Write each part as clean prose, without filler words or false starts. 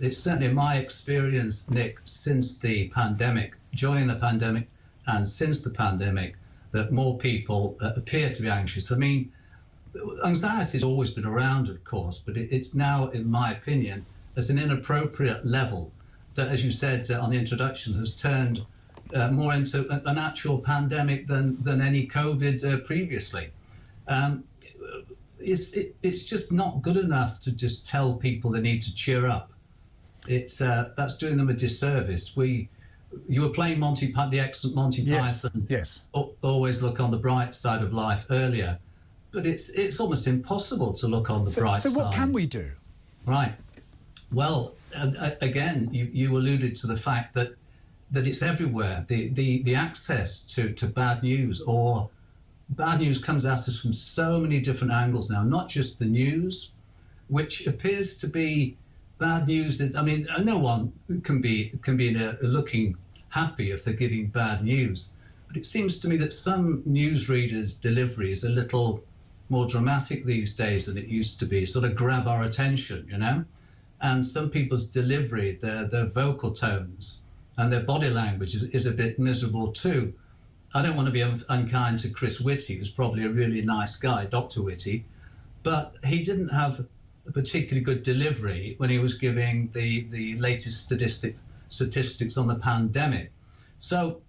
it's certainly my experience, Nick, since the pandemic, during the pandemic, and since the pandemic, that more people appear to be anxious. I mean, anxiety has always been around, of course, but it's now, in my opinion, as an inappropriate level that, as you said on the introduction, has turned more into an actual pandemic than any COVID previously. It's just not good enough to just tell people they need to cheer up. That's doing them a disservice. You were playing the excellent Monty Python. Yes. Always look on the bright side of life earlier, but it's almost impossible to look on the bright side. So what can we do? Right. Well, again, you alluded to the fact that it's everywhere. The access to bad news, or bad news comes at us from so many different angles now, not just the news, which appears to be bad news. I mean, no one can be looking happy if they're giving bad news. But it seems to me that some newsreaders' delivery is a little more dramatic these days than it used to be, sort of grab our attention, you know? And some people's delivery, their vocal tones and their body language is a bit miserable too. I don't want to be unkind to Chris Whitty, who's probably a really nice guy, Dr. Whitty, but he didn't have a particularly good delivery when he was giving the latest statistics on the pandemic. So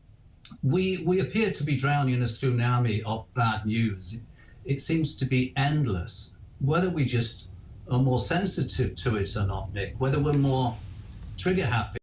we appear to be drowning in a tsunami of bad news. It seems to be endless. Whether we just are more sensitive to it or not, Nick, whether we're more trigger happy